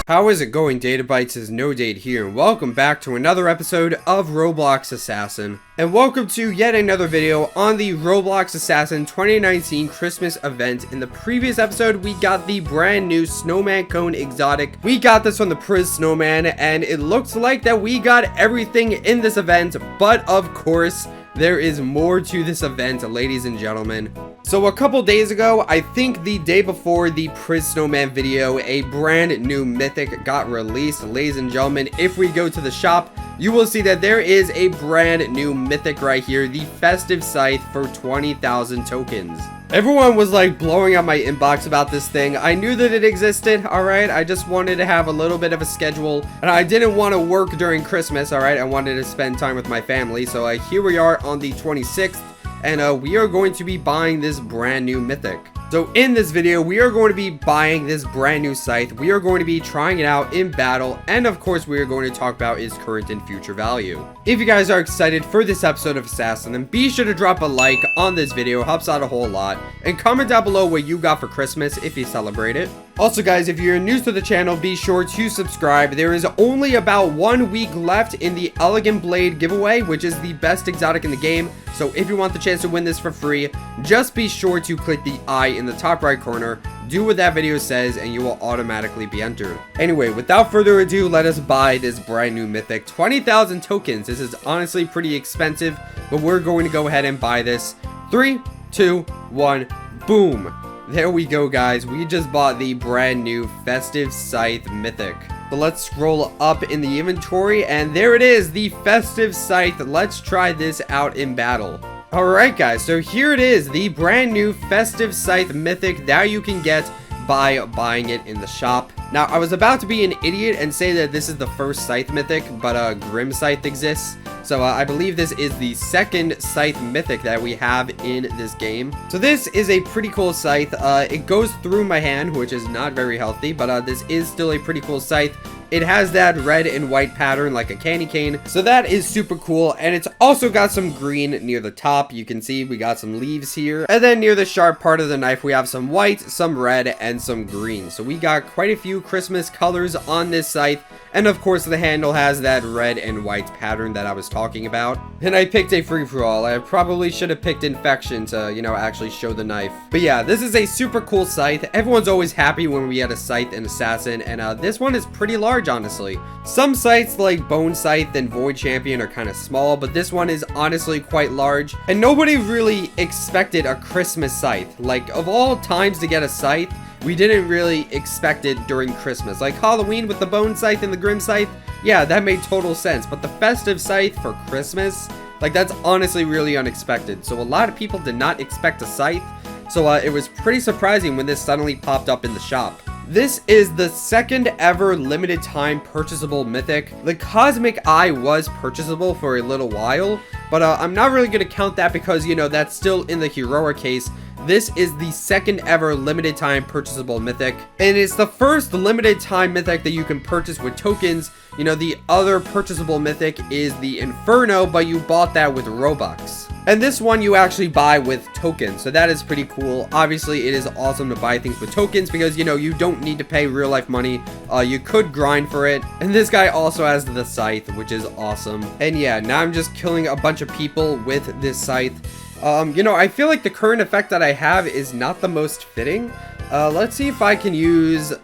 How is it going, Data Bytes? Is No Date here, and welcome back to another episode of Roblox Assassin. And welcome to yet another video on the Roblox Assassin 2019 Christmas event. In the previous episode, we got the brand new Snowman Cone Exotic. We got this from the Priz Snowman, and it looks like that we got everything in this event, but of course, there is more to this event, ladies and gentlemen. So a couple days ago, I think the day before the Priz Snowman video, a brand new Mythic got released. Ladies and gentlemen, if we go to the shop, you will see that there is a brand new Mythic right here, the Festive Scythe for 20,000 tokens. Everyone was like blowing up my inbox about this thing. I knew that it existed, alright? I just wanted to have a little bit of a schedule, and I didn't want to work during Christmas, alright? I wanted to spend time with my family, so here we are on the 26th, and we are going to be buying this brand new Mythic. So in this video, we are going to be buying this brand new Scythe. We are going to be trying it out in battle, and of course, we are going to talk about its current and future value. If you guys are excited for this episode of Assassin, then be sure to drop a like on this video, helps out a whole lot, and comment down below what you got for Christmas if you celebrate it. Also guys, if you're new to the channel, be sure to subscribe. There is only about 1 week left in the Elegant Blade giveaway, which is the best exotic in the game. So if you want the chance to win this for free, just be sure to click the I in the top right corner, do what that video says, and you will automatically be entered. Anyway, without further ado, let us buy this brand new Mythic. 20,000 tokens. This is honestly pretty expensive, but we're going to go ahead and buy this. 3, 2, 1, boom. There we go, guys. We just bought the brand new Festive Scythe Mythic. So let's scroll up in the inventory, and there it is, the Festive Scythe. Let's try this out in battle. Alright guys, so here it is, the brand new Festive Scythe Mythic that you can get by buying it in the shop. Now, I was about to be an idiot and say that this is the first Scythe Mythic, but Grim Scythe exists. So I believe this is the second Scythe Mythic that we have in this game. So this is a pretty cool Scythe. It goes through my hand, which is not very healthy, but this is still a pretty cool Scythe. It has that red and white pattern like a candy cane, so that is super cool, and it's also got some green near the top. You can see we got some leaves here, and then near the sharp part of the knife we have some white, some red, and some green. So we got quite a few Christmas colors on this Scythe, and of course the handle has that red and white pattern that I was talking about. And I picked a free-for-all. I probably should have picked Infection to, actually show the knife. But yeah, this is a super cool Scythe. Everyone's always happy when we get a Scythe and Assassin, and this one is pretty large, honestly. Some Scythes like Bone Scythe and Void Champion are kind of small, but this one is honestly quite large. And nobody really expected a Christmas Scythe. Like, of all times to get a Scythe, we didn't really expect it during Christmas. Like Halloween with the Bone Scythe and the Grim Scythe, yeah, that made total sense. But the Festive Scythe for Christmas, like, that's honestly really unexpected. So a lot of people did not expect a Scythe. So it was pretty surprising when this suddenly popped up in the shop. This is the second ever limited time purchasable Mythic. The Cosmic Eye was purchasable for a little while, but I'm not really going to count that because, that's still in the Heroic case. This is the second ever limited time purchasable Mythic, and it's the first limited time Mythic that you can purchase with tokens. The other purchasable Mythic is the Inferno, but you bought that with Robux. And this one you actually buy with tokens, so that is pretty cool. Obviously, it is awesome to buy things with tokens because, you don't need to pay real life money. You could grind for it. And this guy also has the Scythe, which is awesome. And yeah, now I'm just killing a bunch of people with this Scythe. I feel like the current effect that I have is not the most fitting. Let's see if I can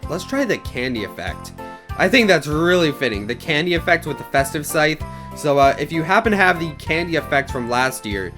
let's try the candy effect. I think that's really fitting, the candy effect with the Festive Scythe. So if you happen to have the candy effect from last year,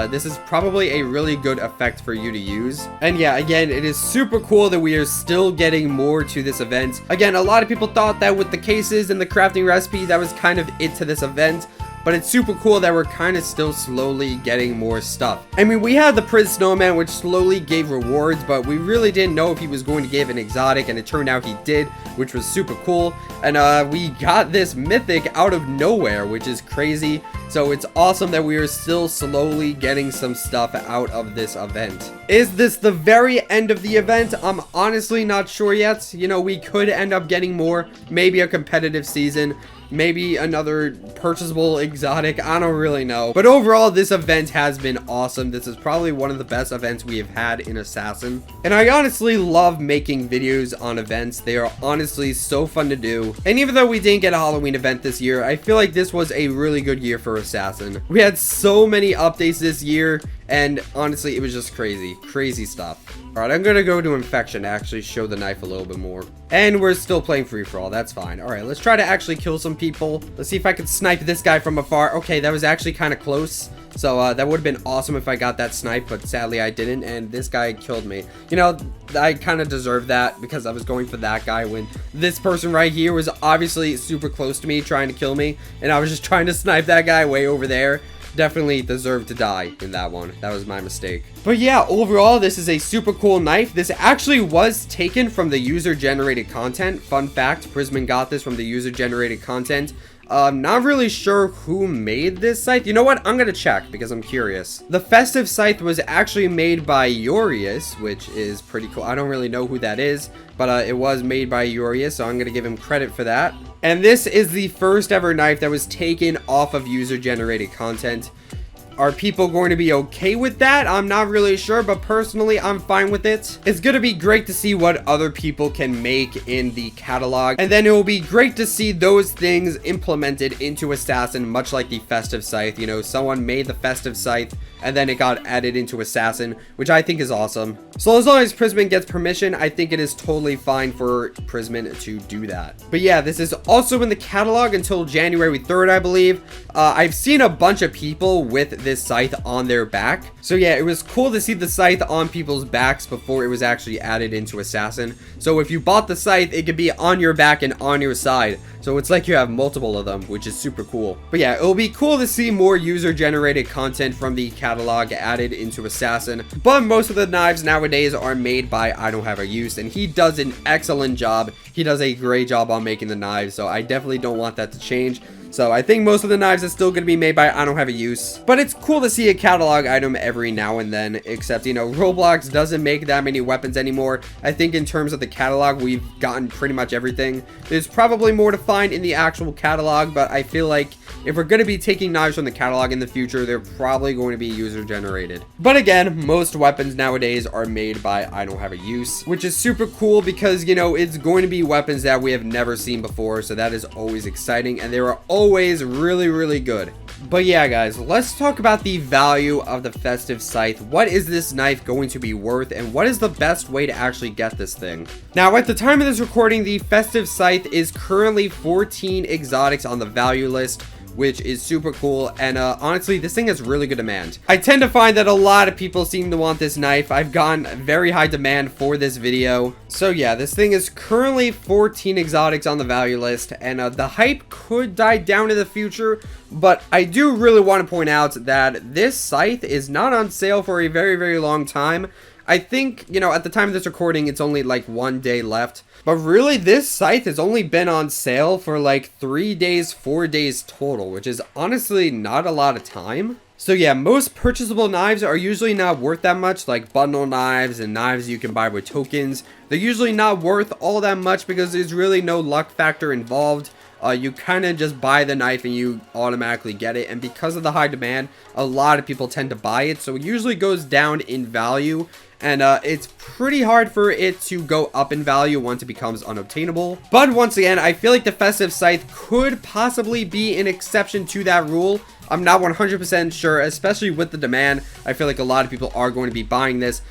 this is probably a really good effect for you to use. And yeah, again, it is super cool that we are still getting more to this event. Again, a lot of people thought that with the cases and the crafting recipe, that was kind of it to this event. But it's super cool that we're kind of still slowly getting more stuff. I mean, we had the Priz Snowman, which slowly gave rewards, but we really didn't know if he was going to give an exotic, and it turned out he did, which was super cool. And we got this Mythic out of nowhere, which is crazy. So it's awesome that we are still slowly getting some stuff out of this event. Is this the very end of the event? I'm honestly not sure yet. We could end up getting more, maybe a competitive season. maybe another purchasable exotic. I don't really know. But overall, this event has been awesome. This is probably one of the best events we have had in Assassin. And I honestly love making videos on events. They are honestly so fun to do. And even though we didn't get a Halloween event this year, I feel like this was a really good year for Assassin. We had so many updates this year, and honestly, it was just crazy stuff. All right, I'm gonna go to Infection to actually show the knife a little bit more. And we're still playing free-for-all. That's fine. All right, let's try to actually kill some people. Let's see if I can snipe this guy from afar. Okay, that was actually kind of close. So that would have been awesome if I got that snipe, but sadly I didn't, and this guy killed me. You know, I kind of deserved that because I was going for that guy when this person right here was obviously super close to me trying to kill me, and I was just trying to snipe that guy way over there. Definitely deserved to die in that one. That was my mistake. But yeah, overall, this is a super cool knife. This actually was taken from the user-generated content. Fun fact, Prisman got this from the user-generated content. Not really sure who made this scythe. You know what? I'm gonna check because I'm curious. The Festive scythe was actually made by Urius, which is pretty cool. I don't really know who that is, but it was made by Urius, so I'm gonna give him credit for that. And this is the first ever knife that was taken off of user-generated content. Are people going to be okay with that? I'm not really sure, but personally, I'm fine with it. It's going to be great to see what other people can make in the catalog. And then it will be great to see those things implemented into Assassin, much like the Festive Scythe. You know, someone made the Festive Scythe, and then it got added into Assassin, which I think is awesome. So as long as Prisman gets permission, I think it is totally fine for Prisman to do that. But yeah, this is also in the catalog until January 3rd, I believe. I've seen a bunch of people with this scythe on their back. So yeah, it was cool to see the scythe on people's backs before it was actually added into Assassin. So if you bought the scythe, it could be on your back and on your side. So it's like you have multiple of them, which is super cool. But yeah, it'll be cool to see more user-generated content from the catalog added into Assassin. But most of the knives nowadays are made by I Don't Have a Use, and he does an excellent job. He does a great job on making the knives, so I definitely don't want that to change. So I think most of the knives are still going to be made by I Don't Have a Use. But it's cool to see a catalog item every now and then, except, you know, Roblox doesn't make that many weapons anymore. I think in terms of the catalog, we've gotten pretty much everything. There's probably more to find in the actual catalog, but I feel like if we're going to be taking knives from the catalog in the future, they're probably going to be user-generated. But again, most weapons nowadays are made by I Don't Have a Use, which is super cool because, you know, it's going to be weapons that we have never seen before, so that is always exciting, and they are always really good. But yeah, guys, let's talk about the value of the Festive Scythe. What is this knife going to be worth, and what is the best way to actually get this thing? Now, at the time of this recording, the Festive Scythe is currently 14 exotics on the value list, which is super cool, and honestly, this thing has really good demand. I tend to find that a lot of people seem to want this knife. I've gotten very high demand for this video. So yeah, this thing is currently 14 exotics on the value list, and the hype could die down in the future, but I do really want to point out that this scythe is not on sale for a very long time. I think, you know, at the time of this recording, it's only like 1 day left. But really, this scythe has only been on sale for like 3 days, 4 days total, which is honestly not a lot of time. So yeah, most purchasable knives are usually not worth that much, like bundle knives and knives you can buy with tokens. They're usually not worth all that much because there's really no luck factor involved. You kind of just buy the knife and you automatically get it, and because of the high demand, a lot of people tend to buy it, so it usually goes down in value, and it's pretty hard for it to go up in value once it becomes unobtainable. But once again, I feel like the Festive Scythe could possibly be an exception to that rule. I'm not 100% sure, especially with the demand. I feel like a lot of people are going to be buying this,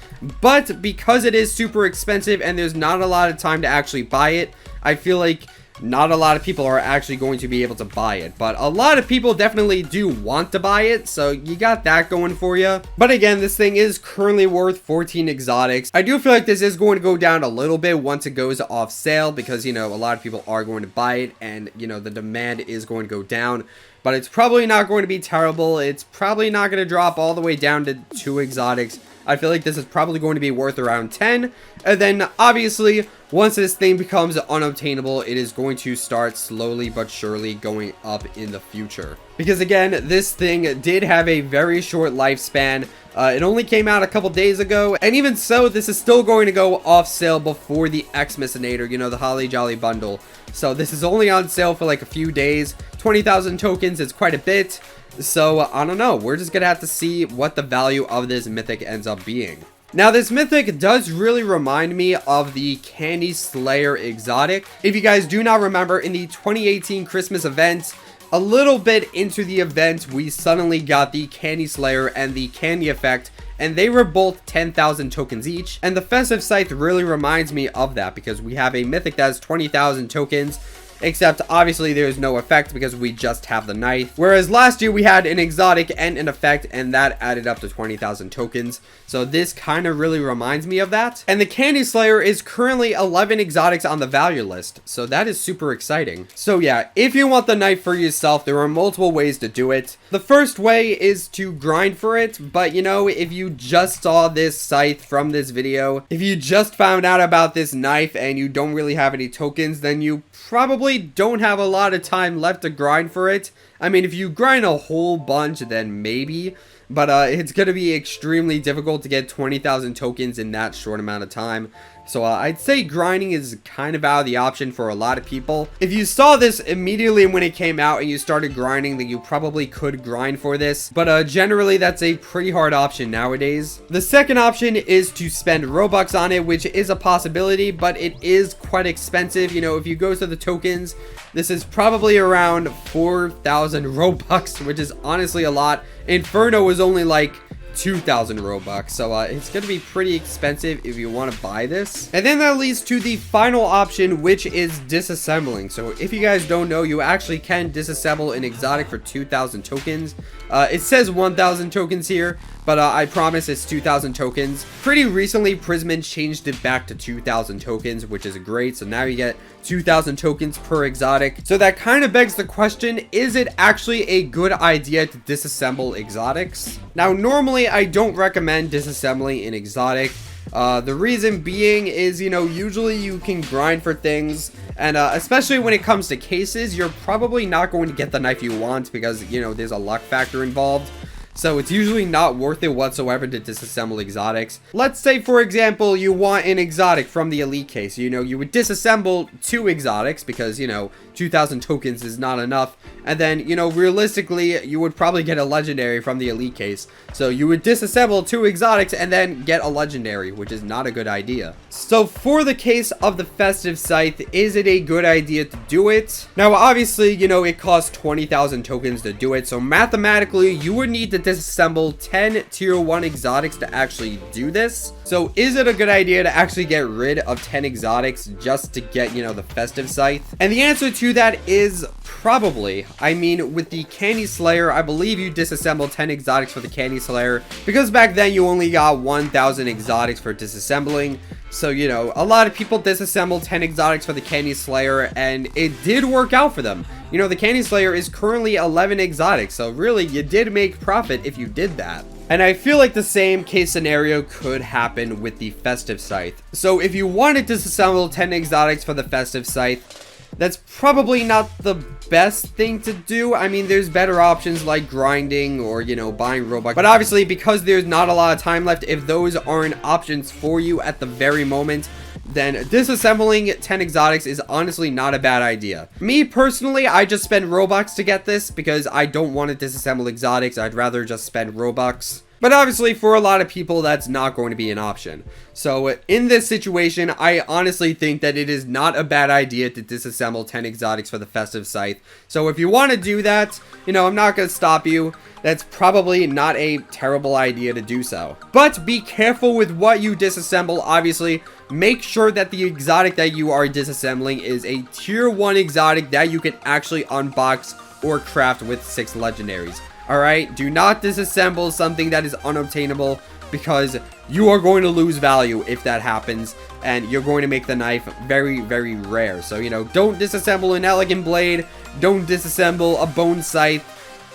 but because it is super expensive and there's not a lot of time to actually buy it, I feel like not a lot of people are actually going to be able to buy it, but a lot of people definitely do want to buy it, so you got that going for you. But again, this thing is currently worth 14 exotics. I do feel like this is going to go down a little bit once it goes off sale because, you know, a lot of people are going to buy it and, you know, the demand is going to go down. But it's probably not going to be terrible. It's probably not going to drop all the way down to 2 exotics. I feel like this is probably going to be worth around 10. And then obviously, once this thing becomes unobtainable, it is going to start slowly but surely going up in the future. Because again, this thing did have a very short lifespan. It only came out a couple days ago, and even so, this is still going to go off sale before the Xmasinator, you know, the Holly Jolly bundle. So this is only on sale for like a few days. 20,000 tokens is quite a bit. So I don't know, we're just gonna have to see what the value of this mythic ends up being. Now, this mythic does really remind me of the Candy Slayer exotic. If you guys do not remember, in the 2018 Christmas event, a little bit into the event, we suddenly got the Candy Slayer and the Candy Effect, and they were both 10,000 tokens each. And the Festive Scythe really reminds me of that, because we have a mythic that has 20,000 tokens, except obviously there's no effect because we just have the knife. Whereas last year we had an exotic and an effect, and that added up to 20,000 tokens. So this kind of really reminds me of that. And the Candy Slayer is currently 11 exotics on the value list, so that is super exciting. So yeah, if you want the knife for yourself, there are multiple ways to do it. The first way is to grind for it, but you know, if you just saw this scythe from this video, if you just found out about this knife and you don't really have any tokens, then you probably don't have a lot of time left to grind for it. I mean, if you grind a whole bunch, then maybe, but it's going to be extremely difficult to get 20,000 tokens in that short amount of time. So I'd say grinding is kind of out of the option for a lot of people. If you saw this immediately when it came out and you started grinding, then you probably could grind for this. But generally, that's a pretty hard option nowadays. The second option is to spend Robux on it, which is a possibility, but it is quite expensive. You know, if you go to the tokens, this is probably around 4,000 Robux, which is honestly a lot. Inferno is only like 2,000 Robux, so it's gonna be pretty expensive if you want to buy this. And then that leads to the final option, which is disassembling. So if you guys don't know, you actually can disassemble an exotic for 2,000 tokens. It says 1,000 tokens here, but I promise it's 2,000 tokens. Pretty recently, Prisman changed it back to 2,000 tokens, which is great. So now you get 2,000 tokens per exotic. So that kind of begs the question, is it actually a good idea to disassemble exotics? Now, normally I don't recommend disassembling an exotic. The reason being is, you know, usually you can grind for things, and especially when it comes to cases, you're probably not going to get the knife you want because, you know, there's a luck factor involved. So it's usually not worth it whatsoever to disassemble exotics. Let's say, for example, you want an exotic from the elite case. You know, you would disassemble 2 exotics because, you know, 2,000 tokens is not enough. And then, you know, realistically, you would probably get a legendary from the elite case. So you would disassemble 2 exotics and then get a legendary, which is not a good idea. So for the case of the Festive Scythe, is it a good idea to do it? Now, obviously, you know, it costs 20,000 tokens to do it. So mathematically, you would need to disassemble 10 tier 1 exotics to actually do this. So is it a good idea to actually get rid of 10 exotics just to get, you know, the Festive Scythe? And the answer to that is probably. I mean, with the Candy Slayer, I believe you disassemble 10 exotics for the Candy Slayer because back then you only got 1,000 exotics for disassembling. So, you know, a lot of people disassembled 10 exotics for the Candy Slayer, and it did work out for them. You know, the Candy Slayer is currently 11 exotics, so really, you did make profit if you did that. And I feel like the same case scenario could happen with the Festive Scythe. So if you wanted to disassemble 10 exotics for the Festive Scythe, that's probably not the best thing to do. I mean, there's better options like grinding or, you know, buying Robux. But obviously, because there's not a lot of time left, if those aren't options for you at the very moment, then disassembling 10 exotics is honestly not a bad idea. Me personally, I just spend Robux to get this because I don't want to disassemble exotics. I'd rather just spend Robux. But obviously, for a lot of people, that's not going to be an option. So in this situation, I honestly think that it is not a bad idea to disassemble 10 exotics for the Festive Scythe. So if you want to do that, you know, I'm not going to stop you. That's probably not a terrible idea to do so. But be careful with what you disassemble. Obviously, make sure that the exotic that you are disassembling is a tier 1 exotic that you can actually unbox or craft with 6 legendaries. Alright, do not disassemble something that is unobtainable because you are going to lose value if that happens, and you're going to make the knife very, very rare. So, you know, don't disassemble an elegant blade, don't disassemble a bone scythe.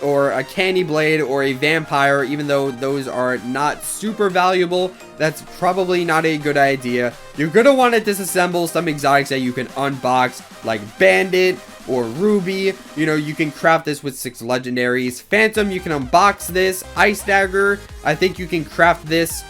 or a candy blade, or a vampire, even though those are not super valuable. That's probably not a good idea. You're gonna want to disassemble some exotics that you can unbox, like Bandit or Ruby. You know, you can craft this with 6 legendaries. Phantom, you can unbox this. Ice Dagger, I think you can craft this.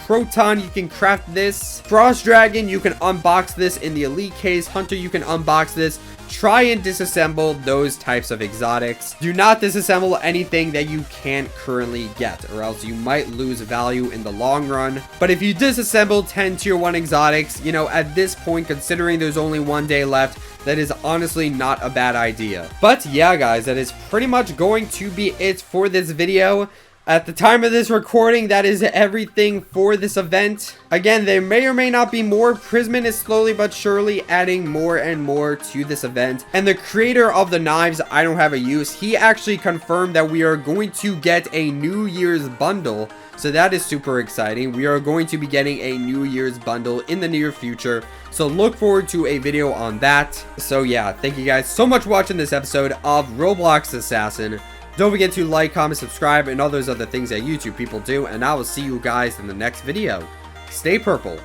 Proton, you can craft this. Frost Dragon, you can unbox this in the elite case. Hunter, you can unbox this. Try and disassemble those types of exotics. Do not disassemble anything that you can't currently get, or else you might lose value in the long run. But if you disassemble 10 tier 1 exotics, you know, at this point, considering there's only 1 day left, that is honestly not a bad idea. But yeah, guys, that is pretty much going to be it for this video. At the time of this recording, that is everything for this event. Again, there may or may not be more. Prisman is slowly but surely adding more and more to this event. And the creator of the knives, I don't have a use, he actually confirmed that we are going to get a New Year's bundle. So that is super exciting. We are going to be getting a New Year's bundle in the near future. So look forward to a video on that. So yeah, thank you guys so much for watching this episode of Roblox Assassin. Don't forget to like, comment, subscribe, and all those other things that YouTube people do, and I will see you guys in the next video. Stay purple.